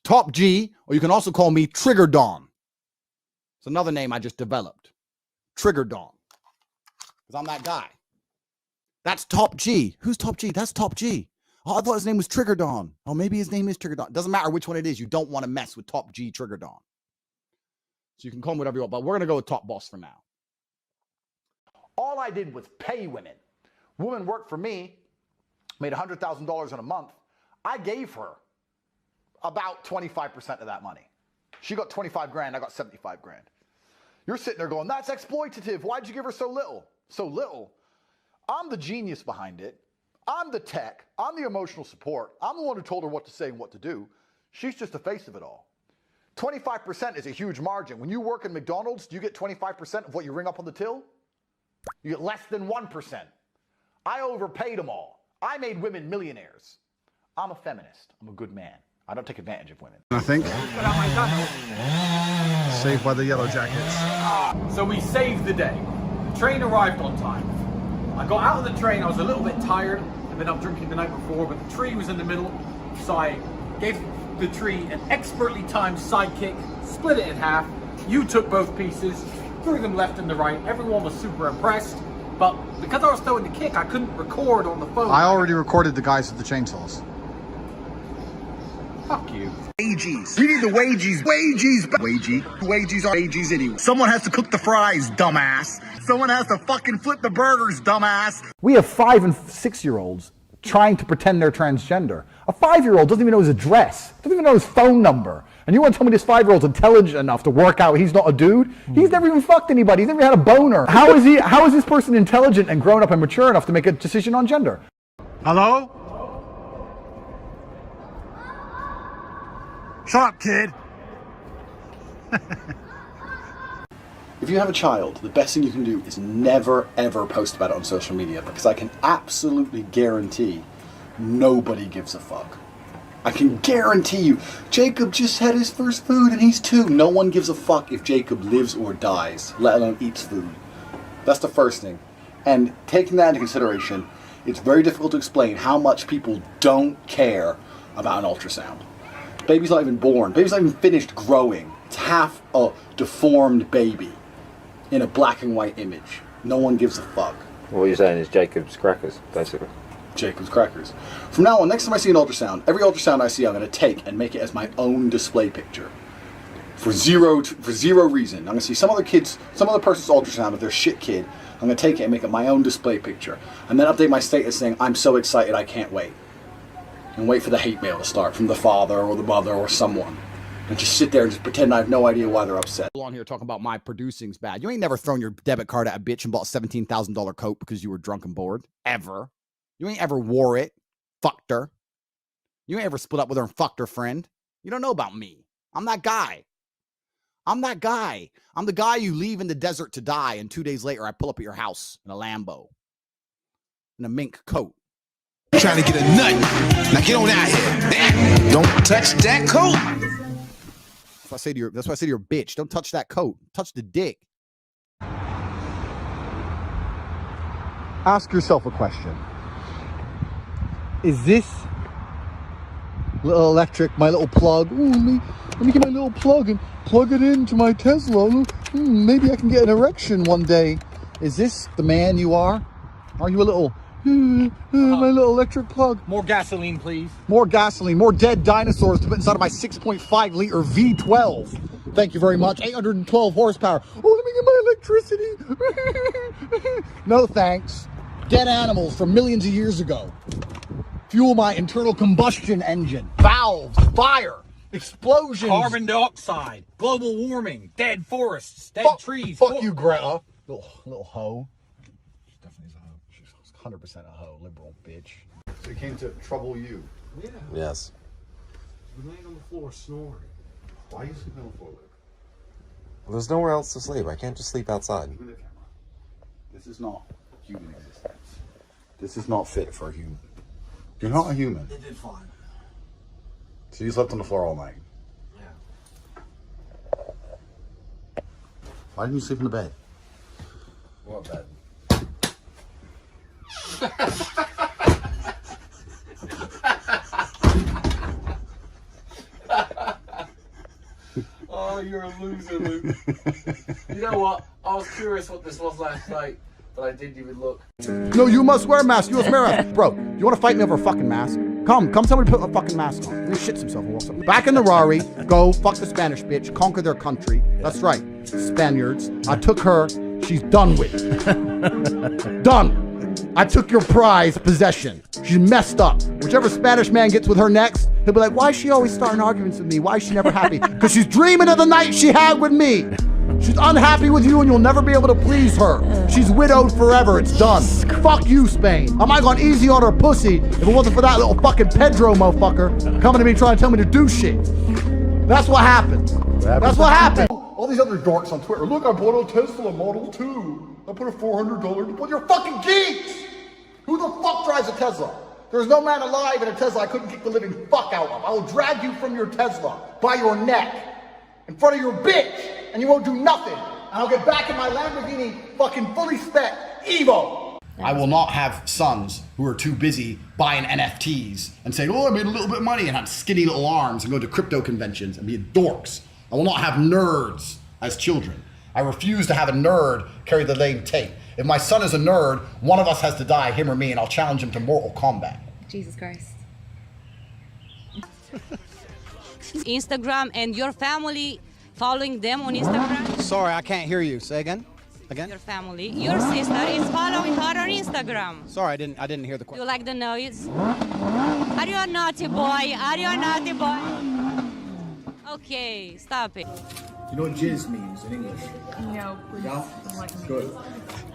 Top G, or you can also call me Trigger Dawn. It's another name I just developed. Trigger Dawn. Because I'm that guy. That's Top G. Who's Top G? That's Top G. Oh, I thought his name was Trigger Dawn. Oh, maybe his name is Trigger Dawn. Doesn't matter which one it is. You don't want to mess with Top G Trigger Dawn. So you can call him whatever you want, but we're going to go with Top Boss for now. All I did was pay women. Women worked for me, made $100,000 in a month. I gave her about 25% of that money. She got 25 grand, I got 75 grand. You're sitting there going, that's exploitative. Why'd you give her so little? So little. I'm the genius behind it. I'm the tech. I'm the emotional support. I'm the one who told her what to say and what to do. She's just the face of it all. 25% is a huge margin. When you work in McDonald's, do you get 25% of what you ring up on the till? You get less than 1%. I overpaid them all. I made women millionaires. I'm a feminist. I'm a good man. I don't take advantage of women. I think. Saved by the Yellow Jackets. So we saved the day. The train arrived on time. I got out of the train, I was a little bit tired. I've been up drinking the night before, but the tree was in the middle. So I gave the tree an expertly timed sidekick, split it in half. You took both pieces, threw them left and the right. Everyone was super impressed. But because I was throwing the kick, I couldn't record on the phone. I already recorded the guys with the chainsaws. Fuck you. Wages. We need the wages. Wages. Wages are wages anyway. Someone has to cook the fries, dumbass. Someone has to fucking flip the burgers, dumbass. We have 5- and 6-year-olds trying to pretend they're transgender. A 5-year-old doesn't even know his address, doesn't even know his phone number. And you want to tell me this 5-year-old's intelligent enough to work out he's not a dude? He's never even fucked anybody. He's never had a boner. How is this person intelligent and grown up and mature enough to make a decision on gender? Hello? Shut up, kid. If you have a child, the best thing you can do is never ever post about it on social media, because I can absolutely guarantee nobody gives a fuck. I can guarantee you, Jacob just had his first food and he's 2. No one gives a fuck if Jacob lives or dies, let alone eats food. That's the first thing. And taking that into consideration, it's very difficult to explain how much people don't care about an ultrasound. Baby's not even born. Baby's not even finished growing. It's half a deformed baby in a black and white image. No one gives a fuck. What you're saying is Jacob's crackers, basically. Jacob's crackers. From now on, next time I see an ultrasound, every ultrasound I see I'm going to take and make it as my own display picture. For zero reason. I'm going to see some other person's ultrasound, if they're a shit kid, I'm going to take it and make it my own display picture. And then update my status saying, I'm so excited I can't wait. And wait for the hate mail to start from the father or the mother or someone. And just sit there and just pretend I have no idea why they're upset. On here talking about my producing's bad. You ain't never thrown your debit card at a bitch and bought a $17,000 coat because you were drunk and bored. Ever. You ain't ever wore it. Fucked her. You ain't ever split up with her and fucked her friend. You don't know about me. I'm that guy. I'm that guy. I'm the guy you leave in the desert to die, and 2 days later I pull up at your house in a Lambo. In a mink coat. Trying to get a nut. Now get on out here. Don't touch that coat. That's why I say to your bitch, don't touch that coat. Touch the dick. Ask yourself a question. Is this little electric, my little plug? Ooh, let me get my little plug and plug it into my Tesla. Maybe I can get an erection one day. Is this the man you are? Are you a little... my little electric plug. More gasoline, please. More gasoline, more dead dinosaurs to put inside of my 6.5 liter V12. Thank you very much. 812 horsepower. Oh, let me get my electricity. No thanks. Dead animals from millions of years ago. Fuel my internal combustion engine. Valves, fire, explosions. Carbon dioxide, global warming, dead forests, dead trees. Fuck you, Greta. Little hoe. Definitely is a hoe. She's 100% a hoe, liberal bitch. So he came to trouble you? Yeah. Yes. We laying on the floor snoring. Why are you sleeping on the floor, Luke? Well, there's nowhere else to sleep. I can't just sleep outside. Give me the camera. This is not human existence. This is not fit for a human. You're not a human. It did fine. So you slept on the floor all night. Yeah. Why didn't you sleep in the bed? What bed? Oh, you're a loser, Luke. You know what? I was curious what this was last night, but I didn't even look. No, you must wear a mask. You must wear a mask. Bro, you want to fight me over a fucking mask? Come, somebody put a fucking mask on. And he shits himself and walks up. Back in the Rari, go fuck the Spanish bitch, conquer their country. That's right, Spaniards. I took her. She's done with. Done. I took your prize possession. She's messed up. Whichever Spanish man gets with her next, he'll be like, why is she always starting arguments with me? Why is she never happy? Because she's dreaming of the night she had with me. She's unhappy with you and you'll never be able to please her. She's widowed forever. It's done. Fuck you, Spain. I might have gone easy on her pussy if it wasn't for that little fucking Pedro motherfucker coming to me trying to tell me to do shit. That's what happened. That's what happened. All these other dorks on Twitter. Look, I bought a Tesla Model 2. I put a $400. Well, you're fucking geeks. Who the fuck drives a Tesla? There's no man alive in a Tesla I couldn't kick the living fuck out of. I will drag you from your Tesla by your neck in front of your bitch, and you won't do nothing. And I'll get back in my Lamborghini fucking fully spec Evo. I will not have sons who are too busy buying NFTs and saying, oh, I made a little bit of money and have skinny little arms and go to crypto conventions and be dorks. I will not have nerds as children. I refuse to have a nerd carry the name Tate. If my son is a nerd, one of us has to die, him or me, and I'll challenge him to Mortal Kombat. Jesus Christ. Instagram and your family following them on Instagram? Sorry, I can't hear you. Say again? Again? Your family. Your sister is following her on Instagram. Sorry, I didn't hear the question. You like the noise? Are you a naughty boy? Are you a naughty boy? Okay, stop it. You know what jizz means in English? No, please. No? Enlighten me. Good.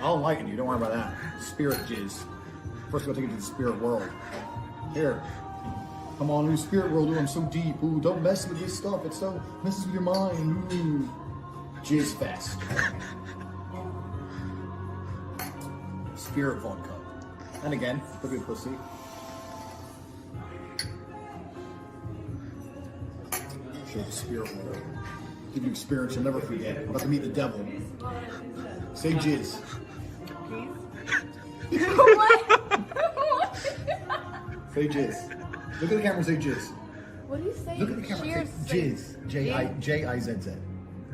I'll enlighten you. Don't worry about that. Spirit jizz. First, we'll take you to the spirit world. Here. Come on, new spirit world. Ooh, I'm so deep. Ooh, don't mess with this stuff. It so messes with your mind. Ooh. Jizz fest. Spirit vodka. And again, look at pussy. Show the spirit world. Give you experience you'll never forget. I'm about to meet the devil. Say jizz. What? Say jizz. Look at the camera and say jizz. What do you say? Look at the camera and say jizz. J-I-Z-Z.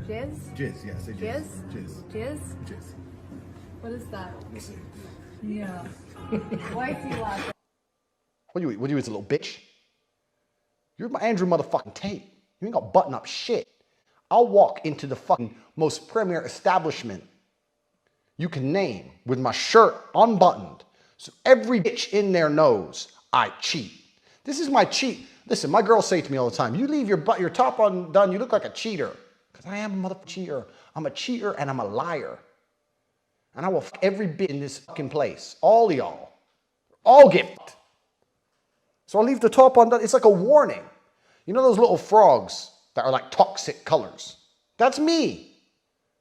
Jizz? Jizz, yeah, say jizz. Jizz? Jizz. Jizz? Jizz. What is that? We'll see. Yeah. Why is he laughing? What do you is a little bitch? You're my Andrew motherfucking Tate. You ain't got button up shit. I'll walk into the fucking most premier establishment you can name with my shirt unbuttoned. So every bitch in there knows I cheat. This is my cheat. Listen, my girls say to me all the time, you leave your top undone, you look like a cheater. Because I am a motherfucking cheater. I'm a cheater and I'm a liar. And I will fuck every bitch in this fucking place. All y'all. All get fucked. So I leave the top undone. It's like a warning. You know those little frogs that are like toxic colors? That's me.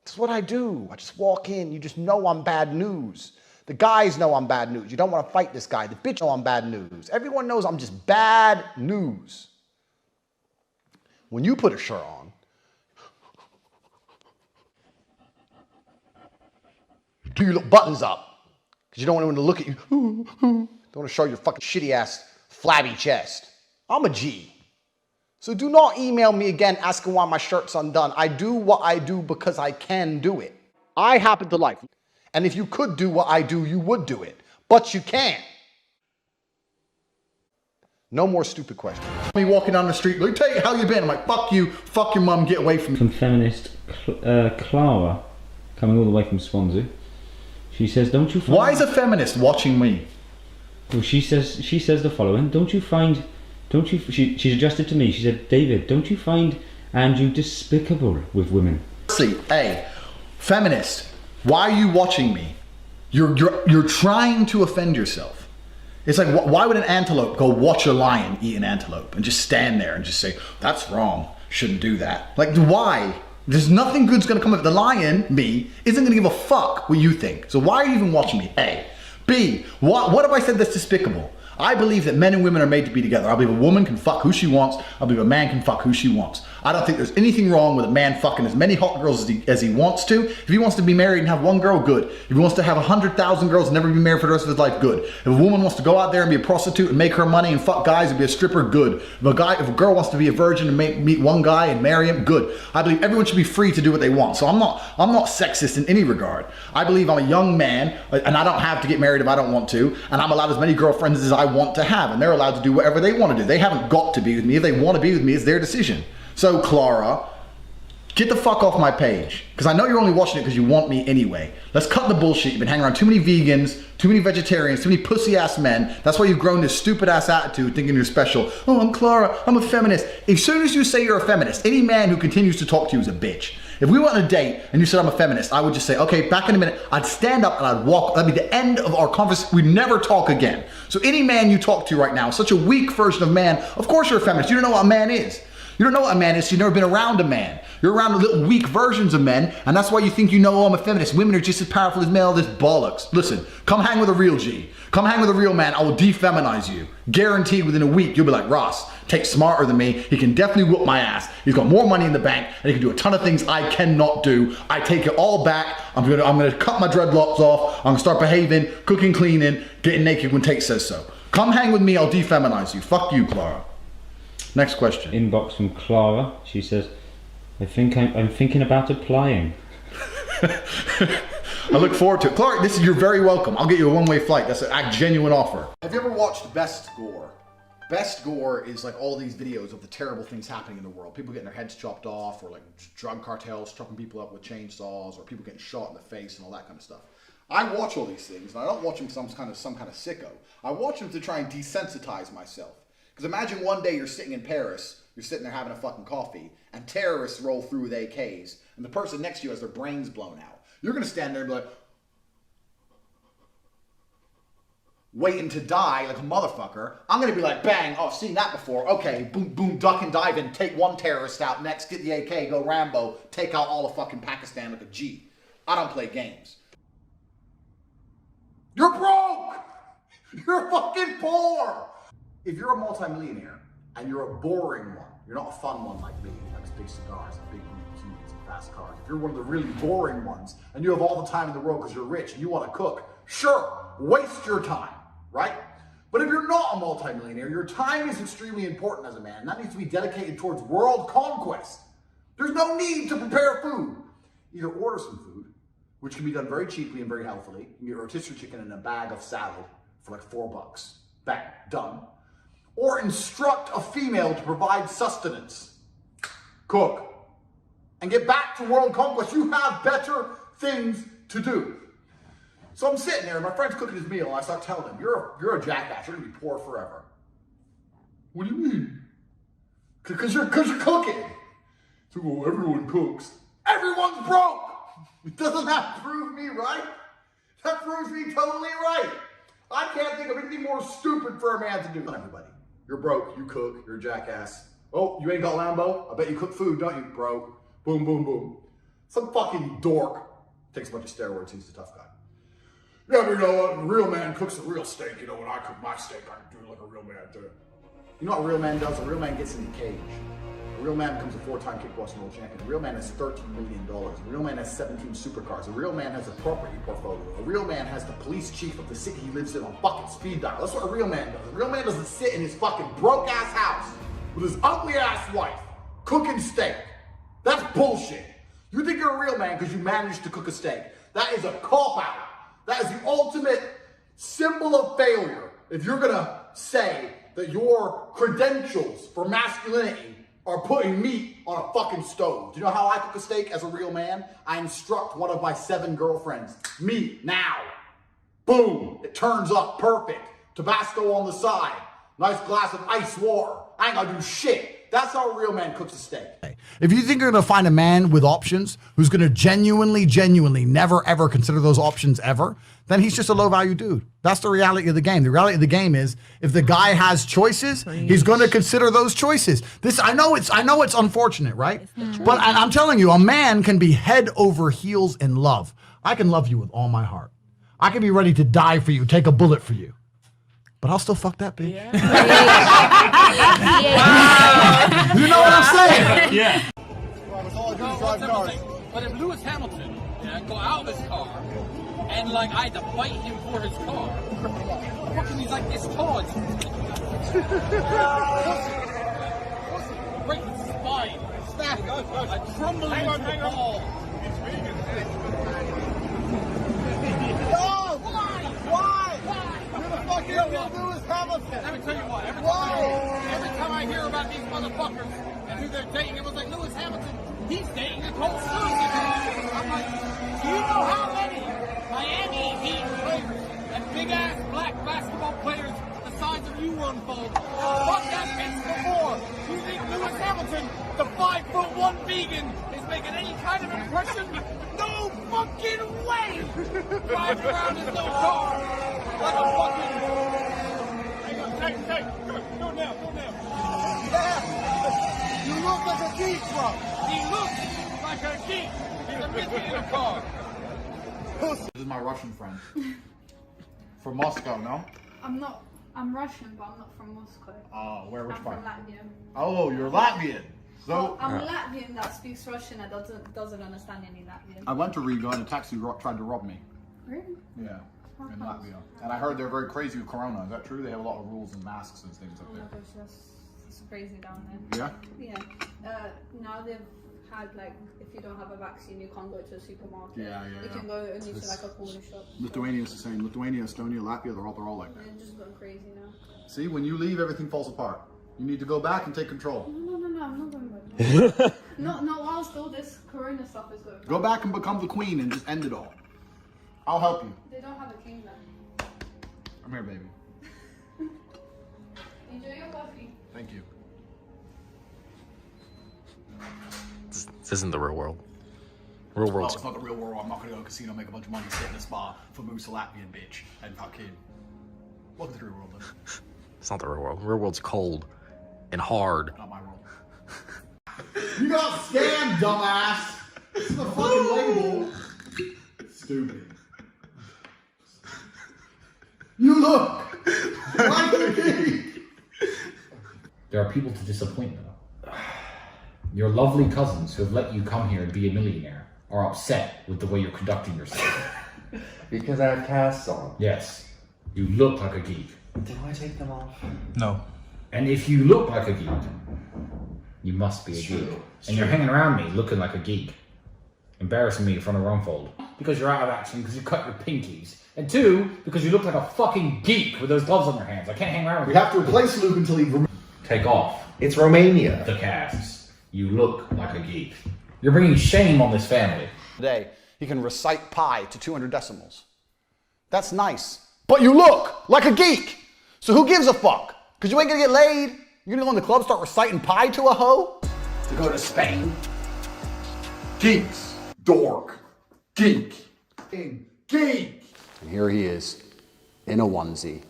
That's what I do. I just walk in. You just know I'm bad news. The guys know I'm bad news. You don't want to fight this guy. The bitch know I'm bad news. Everyone knows I'm just bad news. When you put a shirt on, do your little buttons up because you don't want anyone to look at you. Don't want to show your fucking shitty ass flabby chest. I'm a G. So do not email me again asking why my shirt's undone. I do what I do because I can do it. I happen to like it. And if you could do what I do, you would do it. But you can't. No more stupid questions. Me walking down the street, like, Tate, how you been? I'm like, fuck you, fuck your mum, get away from me. From feminist Clara, coming all the way from Swansea. She says, don't you find... Why is a feminist watching me? Well, she says the following, she's addressed to me, she said, David, don't you find Andrew despicable with women? See, hey, feminist, why are you watching me? You're trying to offend yourself. It's like, why would an antelope go watch a lion eat an antelope and just stand there and just say, that's wrong, shouldn't do that? Like, why? There's nothing good's gonna come of it. The lion, me, isn't gonna give a fuck what you think. So why are you even watching me? A. B, what if I said that's despicable? I believe that men and women are made to be together. I believe a woman can fuck who she wants. I believe a man can fuck who she wants. I don't think there's anything wrong with a man fucking as many hot girls as he wants to. If he wants to be married and have one girl, good. If he wants to have 100,000 girls and never be married for the rest of his life, good. If a woman wants to go out there and be a prostitute and make her money and fuck guys and be a stripper, good. If a girl wants to be a virgin and meet one guy and marry him, good. I believe everyone should be free to do what they want. So I'm not sexist in any regard. I believe I'm a young man and I don't have to get married if I don't want to, and I'm allowed as many girlfriends as I want to have, and they're allowed to do whatever they want to do. They haven't got to be with me. If they want to be with me, it's their decision. So Clara, get the fuck off my page, because I know you're only watching it because you want me anyway. Let's cut the bullshit. You've been hanging around too many vegans, too many vegetarians, too many pussy ass men. That's why you've grown this stupid ass attitude thinking you're special. Oh, I'm Clara, I'm a feminist. As soon as you say you're a feminist, any man who continues to talk to you is a bitch. If we went on a date and you said I'm a feminist, I would just say, okay, back in a minute. I'd stand up and I'd walk. That'd be the end of our conversation. We'd never talk again. So any man you talk to right now is such a weak version of man. Of course you're a feminist. You don't know what a man is. You don't know what a man is. You've never been around a man. You're around little weak versions of men, and that's why you think you know, oh, I'm a feminist. Women are just as powerful as male. This bollocks. Listen, come hang with a real G. Come hang with a real man. I will defeminize you. Guaranteed within a week, you'll be like, Ross, Tate's smarter than me. He can definitely whoop my ass. He's got more money in the bank, and he can do a ton of things I cannot do. I take it all back. I'm gonna cut my dreadlocks off. I'm gonna start behaving, cooking, cleaning, getting naked when Tate says so. Come hang with me. I'll defeminize you. Fuck you, Clara. Next question. Inbox from Clara. She says, I'm thinking about applying. I look forward to it. Clara, you're very welcome. I'll get you a one-way flight. That's a genuine offer. Have you ever watched Best Gore? Best Gore is like all these videos of the terrible things happening in the world. People getting their heads chopped off, or like drug cartels chopping people up with chainsaws, or people getting shot in the face and all that kind of stuff. I watch all these things, and I don't watch them because I'm some kind of sicko. I watch them to try and desensitize myself. Because imagine one day you're sitting in Paris, you're sitting there having a fucking coffee, and terrorists roll through with AKs, and the person next to you has their brains blown out. You're going to stand there and be like, waiting to die like a motherfucker. I'm going to be like, bang, oh, I've seen that before. Okay, boom, boom, duck and dive in, take one terrorist out, next get the AK, go Rambo, take out all of fucking Pakistan like a G. I don't play games. You're broke! You're fucking poor! If you're a multimillionaire and you're a boring one, you're not a fun one like me, who likes big cigars and big bikinis and fast cars. If you're one of the really boring ones and you have all the time in the world because you're rich and you want to cook, sure, waste your time, right? But if you're not a multimillionaire, your time is extremely important as a man. And that needs to be dedicated towards world conquest. There's no need to prepare food. Either order some food, which can be done very cheaply and very healthily. You can get rotisserie chicken in a bag of salad for like $4. Bang, done. Or instruct a female to provide sustenance. Cook. And get back to world conquest. You have better things to do. So I'm sitting there, and my friend's cooking his meal, and I start telling him, you're a jackass, you're gonna be poor forever. What do you mean? Because you're cooking. So, well, everyone cooks. Everyone's broke! Doesn't that prove me right? That proves me totally right. I can't think of anything more stupid for a man to do. Not everybody. You're broke, you cook, you're a jackass. Oh, you ain't got Lambo? I bet you cook food, don't you, bro? Boom, boom, boom. Some fucking dork takes a bunch of steroids, he's the tough guy. Yeah, but you know what? A real man cooks a real steak. You know, when I cook my steak, I can do it like a real man does. You know what a real man does? A real man gets in the cage. A real man becomes a 4-time kickboxing world champion. A real man has $13 million. A real man has 17 supercars. A real man has a property portfolio. A real man has the police chief of the city he lives in on fucking speed dial. That's what a real man does. A real man doesn't sit in his fucking broke ass house with his ugly ass wife cooking steak. That's bullshit. You think you're a real man because you managed to cook a steak. That is a cop-out. That is the ultimate symbol of failure. If you're gonna say that your credentials for masculinity are putting meat on a fucking stove. Do you know how I cook a steak as a real man? I instruct one of my 7 girlfriends, meat now. Boom, it turns up perfect. Tabasco on the side, nice glass of ice water. I ain't gonna do shit. That's how a real man cooks a steak. If you think you're gonna find a man with options who's gonna genuinely, never ever consider those options ever, then he's just a low value dude. That's the reality of the game. The reality of the game is if the guy has choices, he's gonna consider those choices. I know it's unfortunate, right? But I'm telling you, a man can be head over heels in love. I can love you with all my heart. I can be ready to die for you, take a bullet for you. But I'll still fuck that bitch. Yeah. You know what I'm saying? Yeah. Cars. But if Lewis Hamilton got out of his car and like I had to fight him for his car, fucking he's like this tall. Break his spine. Snap. I crumble into the ball. No! Why? You're the fucking Lewis Hamilton. Let me tell you what. Every time I hear about these motherfuckers and who they're dating, it was like Lewis Hamilton. He's dating a Colt Susie. I'm like, do you know how many Miami Heat players and big ass black basketball players the size of you run fold? Fuck that bitch before. You think Lewis Hamilton, the 5'1" vegan, is making any kind of impression? No fucking way! Driving around in no car like a fucking. Hey, go now. Yeah. You look like a geek, bro. He looks like a geek. He's a midget in a car. This is my Russian friend. From Moscow, no? I'm Russian, but I'm not from Moscow. Oh, which I'm part? from Latvia. Oh, you're Latvian. So I'm Latvian that speaks Russian and doesn't understand any Latvian. I went to Riga and a taxi tried to rob me. Really? Yeah, in Latvia. And I heard they're very crazy with Corona. Is that true? They have a lot of rules and masks and things up Oh my there. gosh, that's crazy down there. Yeah? Yeah. Now they've had like, if you don't have a vaccine, you can't go to a supermarket. Yeah. You can go only to like a corner shop. Lithuania's the same. Lithuania, Estonia, Latvia, they're all like that. They're just going crazy now. See, when you leave, everything falls apart. You need to go back and take control. No, I'm not going back. Not whilst all this Corona stuff is going on. Go back and become the queen and just end it all. I'll help you. They don't have a king then. Come here, baby. Enjoy your coffee. Thank you. This isn't the real world. Real Oh, world's it's not the real world. I'm not going to go to a casino, make a bunch of money, sit in a spa for Moose Latvian bitch, and fucking. Welcome to the real world, then. it's not the real world. Real world's cold and hard. Not my world. You got scammed, dumbass. This is the fucking label. Stupid. You look like a geek. There are people to disappoint though. Your lovely cousins who have let you come here and be a millionaire are upset with the way you're conducting yourself. Because I have casts on. Yes, you look like a geek. Do I take them off? No. And if you look like a geek, you must be a geek. And you're hanging around me looking like a geek. Embarrassing me in front of Rumfold. Because you're out of action, because you cut your pinkies. And two, because you look like a fucking geek with those gloves on your hands. I can't hang around with We you. have to replace Luke until he Take off It's Romania. the casts. You look like a geek. You're bringing shame on this family. Today, he can recite pi to 200 decimals. That's nice. But you look like a geek. So who gives a fuck? Because you ain't going to get laid. You're going to go in the club, start reciting pi to a hoe? To go to Spain? Geeks. Dork. Geek. Geek. And here he is, in a onesie,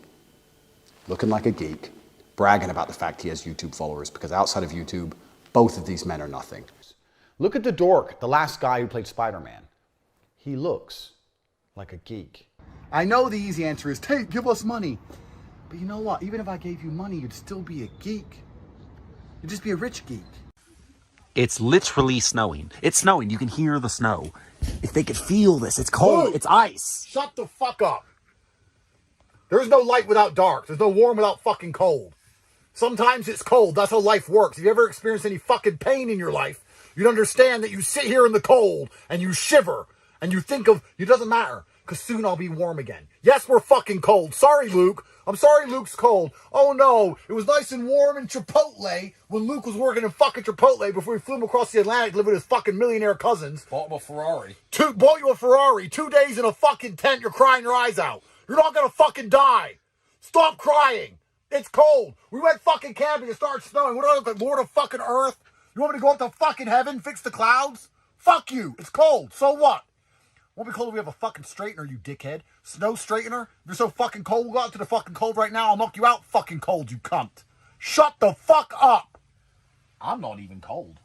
looking like a geek, bragging about the fact he has YouTube followers, because outside of YouTube, both of these men are nothing. Look at the dork, the last guy who played Spider-Man. He looks like a geek. I know the easy answer is, Tate, give us money. But you know what? Even if I gave you money, you'd still be a geek. You'd just be a rich geek. It's literally snowing. It's snowing. You can hear the snow. If they could feel this, it's cold. It's ice. Shut the fuck up. There's no light without dark. There's no warm without fucking cold. Sometimes it's cold. That's how life works. If you ever experienced any fucking pain in your life, you'd understand that you sit here in the cold and you shiver and you think of, it doesn't matter, because soon I'll be warm again. Yes, we're fucking cold. Sorry, Luke. I'm sorry Luke's cold. Oh no, it was nice and warm in Chipotle when Luke was working in fucking Chipotle before we flew him across the Atlantic to live with his fucking millionaire cousins. Bought him a Ferrari. Bought you a Ferrari. 2 days in a fucking tent, you're crying your eyes out. You're not gonna fucking die. Stop crying. It's cold. We went fucking camping. It started snowing. What are the Lord of fucking Earth? You want me to go up to fucking heaven, fix the clouds? Fuck you. It's cold. So what? Won't be cold if we have a fucking straightener, you dickhead. Snow straightener? If you're so fucking cold, we'll go out to the fucking cold right now. I'll knock you out fucking cold, you cunt. Shut the fuck up. I'm not even cold.